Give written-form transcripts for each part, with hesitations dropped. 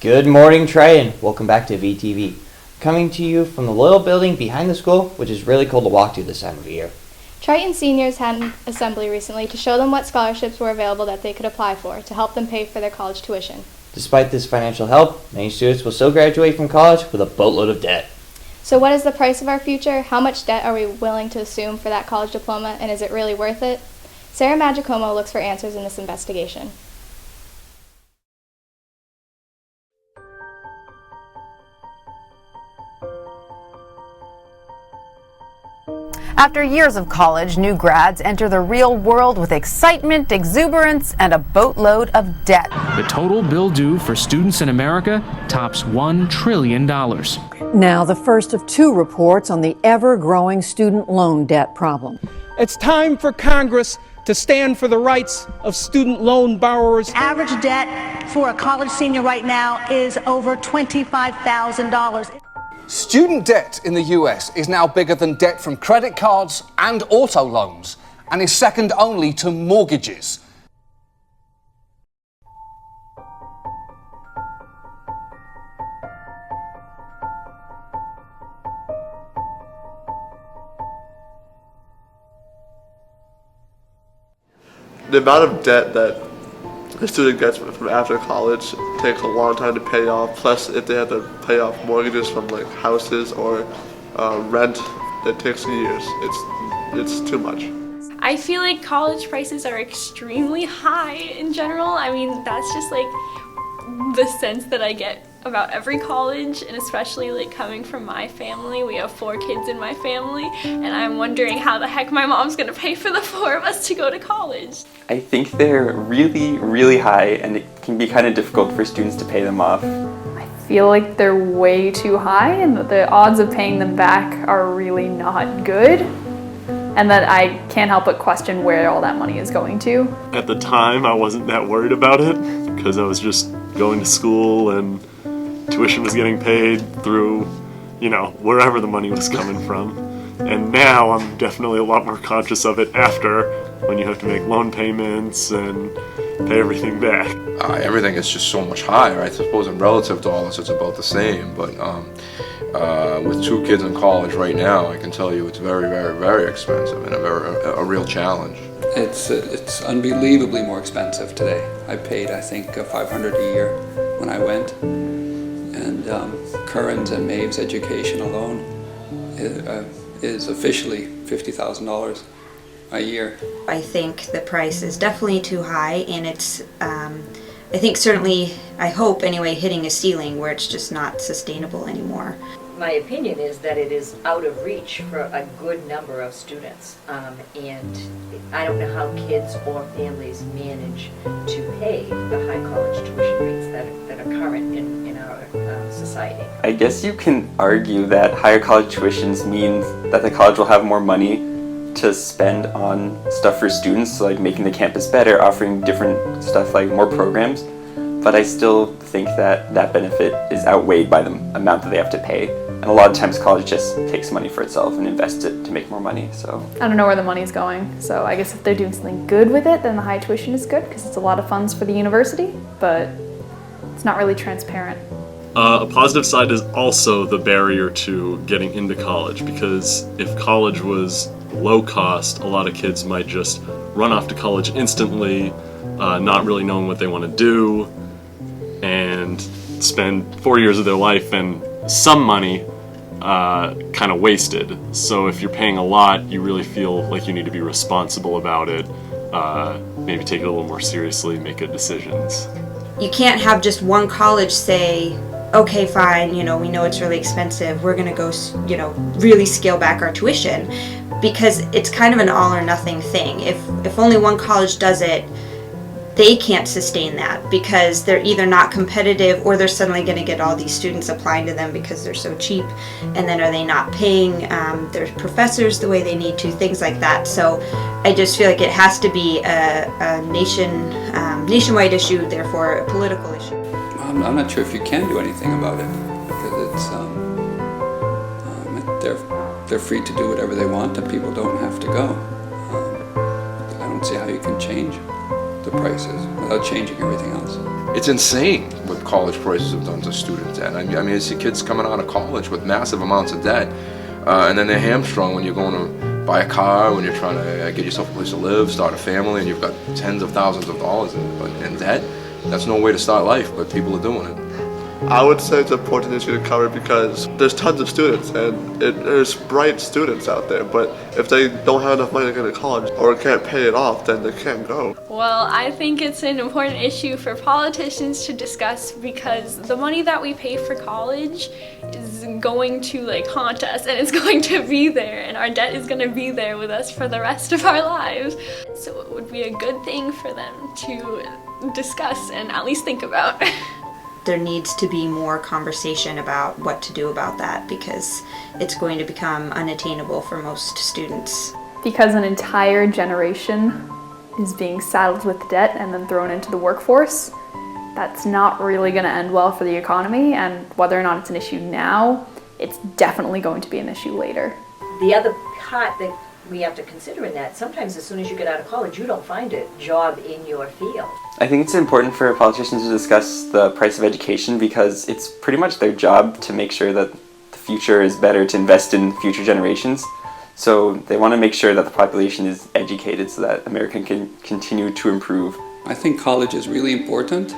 Good morning, Triton. Welcome back to VTV. Coming to you from the little building behind the school, which is really cool to walk to this time of year. Triton seniors had an assembly recently to show them what scholarships were available that they could apply for to help them pay for their college tuition. Despite this financial help, many students will still graduate from college with a boatload of debt. So what is the price of our future? How much debt are we willing to assume for that college diploma, and is it really worth it? Sarah Magicomo looks for answers in this investigation. After years of college, new grads enter the real world with excitement, exuberance, and a boatload of debt. The total bill due for students in America tops $1 trillion. Now, the first of two reports on the ever-growing student loan debt problem. It's time for Congress to stand for the rights of student loan borrowers. Average debt for a college senior right now is over $25,000. Student debt in the US is now bigger than debt from credit cards and auto loans, and is second only to mortgages. The amount of debt that a student gets from after college takes a long time to pay off, plus if they have to pay off mortgages from like houses or rent, it takes years. It's too much. I feel like college prices are extremely high in general. I mean, that's just like the sense that I get about every college, and especially like coming from my family. We have 4 kids in my family, and I'm wondering how the heck my mom's gonna pay for the 4 of us to go to college. I think they're really, really high, and it can be kind of difficult for students to pay them off. I feel like they're way too high, and that the odds of paying them back are really not good, and that I can't help but question where all that money is going to. At the time, I wasn't that worried about it, because I was just going to school and tuition was getting paid through, wherever the money was coming from. And now I'm definitely a lot more conscious of it after, when you have to make loan payments and pay everything back. Everything is just so much higher. I suppose in relative dollars it's about the same, but with 2 kids in college right now, I can tell you it's very, very, very expensive and a real challenge. It's unbelievably more expensive today. I paid, I think, $500 a year when I went. And Curran's and Maeve's education alone is officially $50,000 a year. I think the price is definitely too high, and it's, I think certainly, I hope anyway, hitting a ceiling where it's just not sustainable anymore. My opinion is that it is out of reach for a good number of students, and I don't know how kids or families manage to pay the high college tuition rates that are current in our society. I guess you can argue that higher college tuitions means that the college will have more money to spend on stuff for students, so like making the campus better, offering different stuff like more programs. But I still think that that benefit is outweighed by the amount that they have to pay. And a lot of times college just takes money for itself and invests it to make more money, so. I don't know where the money's going, so I guess if they're doing something good with it, then the high tuition is good, because it's a lot of funds for the university, but it's not really transparent. A positive side is also the barrier to getting into college, because if college was low cost, a lot of kids might just run off to college instantly, not really knowing what they want to do, and spend 4 years of their life and some money kind of wasted. So if you're paying a lot, you really feel like you need to be responsible about it, maybe take it a little more seriously, make good decisions. You can't have just one college say, okay, fine, we know it's really expensive, we're gonna go, really scale back our tuition, because it's kind of an all or nothing thing. If only one college does it, they can't sustain that, because they're either not competitive or they're suddenly going to get all these students applying to them because they're so cheap, and then are they not paying their professors the way they need to, things like that. So I just feel like it has to be a nationwide issue, therefore a political issue. I'm not sure if you can do anything about it, because they're free to do whatever they want, and people don't have to go. I don't see how you can change the prices without changing everything else. It's insane what college prices have done to student debt. I mean, I see kids coming out of college with massive amounts of debt, and then they're hamstrung when you're going to buy a car, when you're trying to get yourself a place to live, start a family, and you've got tens of thousands of dollars in debt. That's no way to start life, but people are doing it. I would say it's an important issue to cover because there's tons of students and there's bright students out there, but if they don't have enough money to go to college or can't pay it off, then they can't go. Well, I think it's an important issue for politicians to discuss because the money that we pay for college is going to haunt us, and it's going to be there, and our debt is going to be there with us for the rest of our lives. So it would be a good thing for them to discuss and at least think about. There needs to be more conversation about what to do about that because it's going to become unattainable for most students. Because an entire generation is being saddled with debt and then thrown into the workforce, that's not really going to end well for the economy, and whether or not it's an issue now, it's definitely going to be an issue later. The other part that we have to consider in that, sometimes as soon as you get out of college, you don't find a job in your field. I think it's important for politicians to discuss the price of education because it's pretty much their job to make sure that the future is better, to invest in future generations. So they want to make sure that the population is educated so that America can continue to improve. I think college is really important.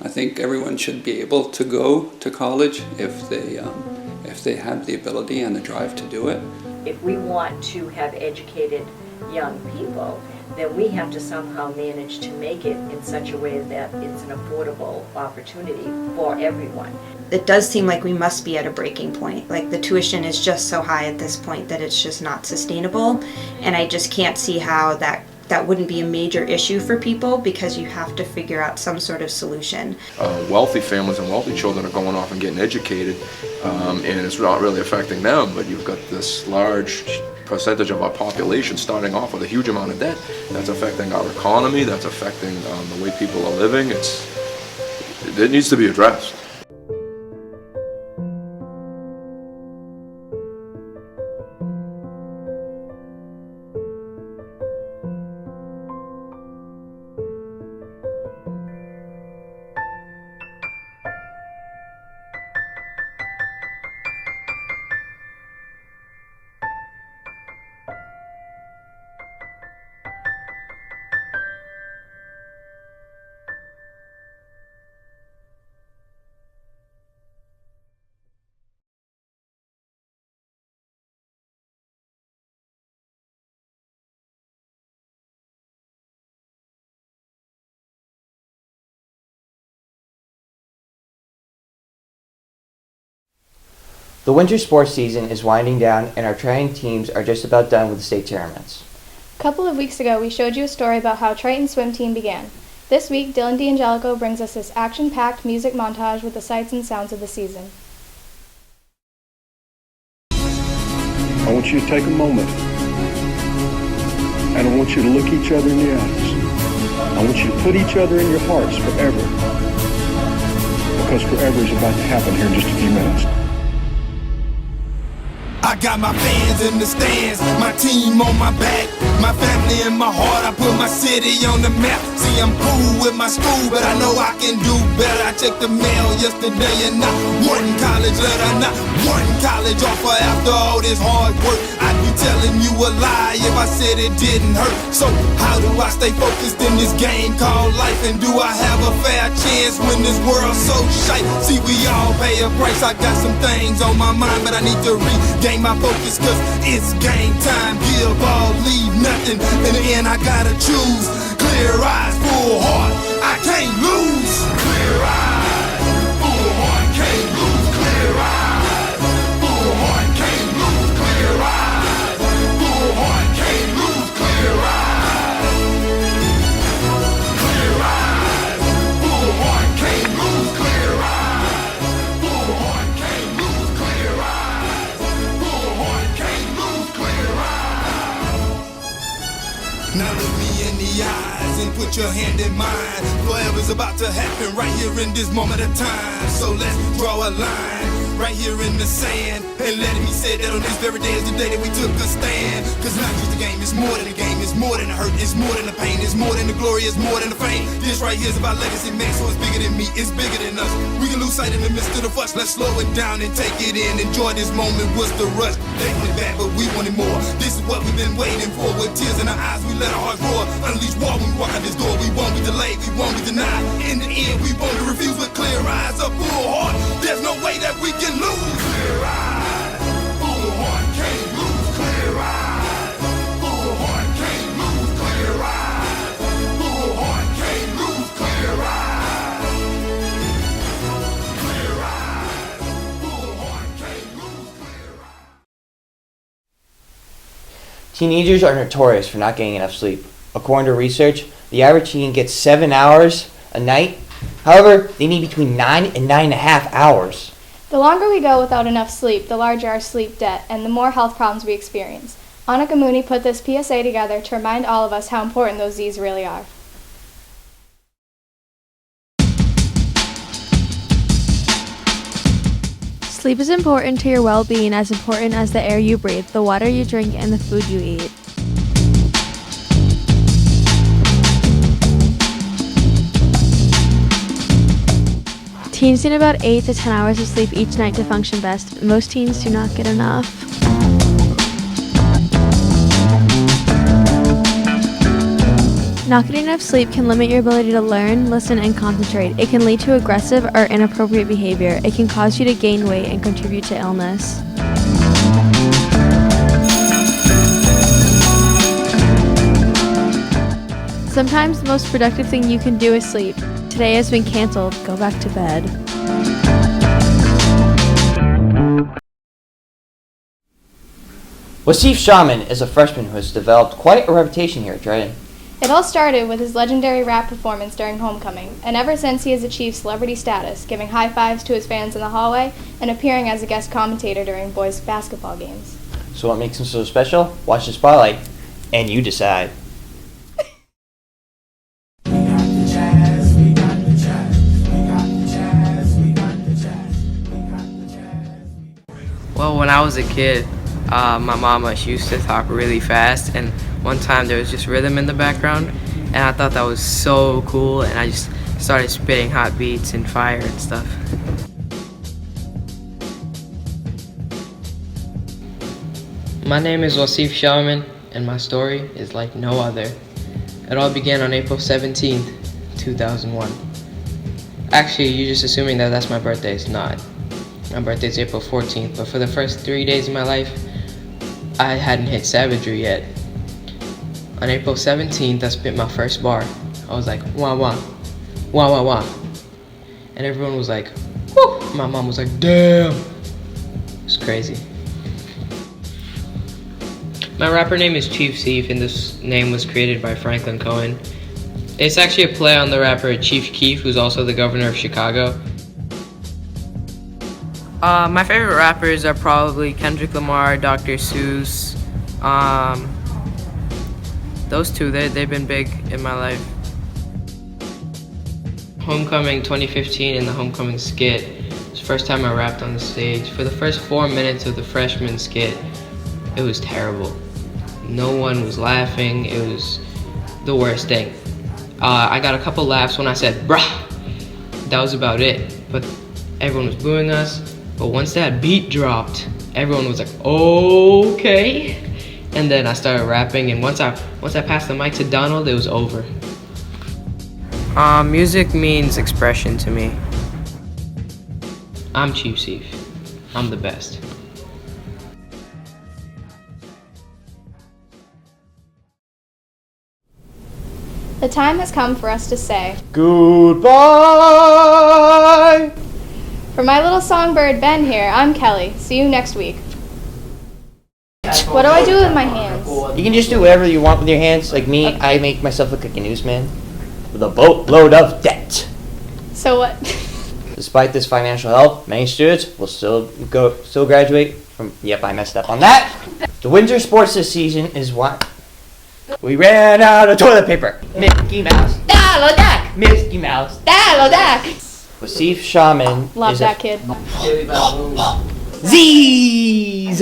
I think everyone should be able to go to college if they have the ability and the drive to do it. If we want to have educated young people, then we have to somehow manage to make it in such a way that it's an affordable opportunity for everyone. It does seem like we must be at a breaking point. Like the tuition is just so high at this point that it's just not sustainable, and I just can't see how that wouldn't be a major issue for people because you have to figure out some sort of solution. Wealthy families and wealthy children are going off and getting educated, and it's not really affecting them, but you've got this large percentage of our population starting off with a huge amount of debt. That's affecting our economy, that's affecting the way people are living. It needs to be addressed. The winter sports season is winding down and our Triton teams are just about done with the state tournaments. A couple of weeks ago, we showed you a story about how Triton's swim team began. This week, Dylan D'Angelico brings us this action-packed music montage with the sights and sounds of the season. I want you to take a moment, and I want you to look each other in the eyes. I want you to put each other in your hearts forever, because forever is about to happen here in just a few minutes. I got my fans in the stands, my team on my back, my family in my heart. I put my city on the map. See, I'm cool with my school, but I know I can do better. I checked the mail yesterday and not one college letter, not one college offer. After all this hard work, I'd be telling you a lie if I said it didn't hurt. So how do I stay focused in this game called life? And do I have a fair chance when this world's so shite? See, we all pay a price. I got some things on my mind, but I need to regain my focus, cause it's game time. Give all, leave nothing. In the end I gotta choose. Clear eyes, full heart, I can't lose. Clear eyes, full heart, can't lose. Clear eyes, full heart, can't lose. Clear eyes, full heart, can't lose. Clear eyes, clear eyes, full heart, can't lose. Clear eyes, full heart, can't lose. Clear eyes, full heart, can't lose. Clear eyes. Now look me in the eyes and put your hand in mine. Forever's about to happen right here in this moment of time. So let's draw a line. right here in the sand. And let it be said that on this very day is the day that we took a stand. Cause not just a game, it's more than a game, it's more than a hurt, it's more than the pain, it's more than the glory, it's more than the fame. This right here is about legacy, man, so it's bigger than me, it's bigger than us. We can lose sight in the midst of the fuss, let's slow it down and take it in. Enjoy this moment, what's the rush? They want it bad, but we wanted more. This is what we've been waiting for. With tears in our eyes, we let our hearts roar. Unleash war when we walk out this door. We won't be delayed, we won't be denied. In the end, we won't refuse with clear eyes, a full heart. There's no way that we can lose. Clear eyes, full heart, can't lose. Clear eyes, full heart, can't lose. Clear eyes, full heart, can't lose. Clear eyes, clear eyes, full heart, can't lose. Clear eyes. Teenagers are notorious for not getting enough sleep. According to research, the average teen gets 7 hours a night. However, they need between 9 and 9.5 hours. The longer we go without enough sleep, the larger our sleep debt and the more health problems we experience. Annika Mooney put this PSA together to remind all of us how important those Z's really are. Sleep is important to your well-being, as important as the air you breathe, the water you drink, and the food you eat. Teens need about 8 to 10 hours of sleep each night to function best. Most teens do not get enough. Not getting enough sleep can limit your ability to learn, listen, and concentrate. It can lead to aggressive or inappropriate behavior. It can cause you to gain weight and contribute to illness. Sometimes the most productive thing you can do is sleep. Today has been canceled. Go back to bed. Wasif Shawman is a freshman who has developed quite a reputation here at Triton. It all started with his legendary rap performance during homecoming, and ever since he has achieved celebrity status, giving high fives to his fans in the hallway and appearing as a guest commentator during boys' basketball games. So what makes him so special? Watch the spotlight, and you decide. Well, when I was a kid, my mama, she used to talk really fast, and one time there was just rhythm in the background, and I thought that was so cool, and I just started spitting hot beats and fire and stuff. My name is Wasif Shawman, and my story is like no other. It all began on April 17th, 2001. Actually, you're just assuming that that's my birthday. It's not. My birthday's April 14th, but for the first 3 days of my life, I hadn't hit savagery yet. On April 17th, I spit my first bar. I was like, wah wah, wah wah wah. And everyone was like, whoo! My mom was like, damn. It's crazy. My rapper name is Chief Seef, and this name was created by Franklin Cohen. It's actually a play on the rapper Chief Keef, who's also the governor of Chicago. My favorite rappers are probably Kendrick Lamar, Dr. Seuss. Those two, they've been big in my life. Homecoming 2015 and the Homecoming skit. It was the first time I rapped on the stage. For the first 4 minutes of the freshman skit, it was terrible. No one was laughing. It was the worst thing. I got a couple laughs when I said, bruh. That was about it. But everyone was booing us. But once that beat dropped, everyone was like, okay. And then I started rapping, and once I passed the mic to Donald, it was over. Music means expression to me. I'm Chief Seef. I'm the best. The time has come for us to say goodbye. For my little songbird Ben here, I'm Kelly. See you next week. What do I do with my hands? You can just do whatever you want with your hands. Like me, okay. I make myself look like a newsman with a boatload of debt. So what? Despite this financial help, many students will still graduate from. Yep, I messed up on that. The winter sports this season is what? We ran out of toilet paper. Mickey Mouse, Donald Duck. Mickey Mouse, Donald Duck. Wasif Shaman Love is that kid. Z's!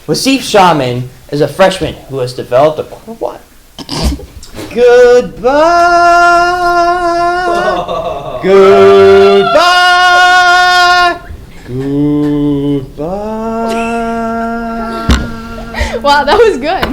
Wasif Shawman is a freshman who has developed a what? Goodbye! Goodbye! Goodbye! Wow, that was good.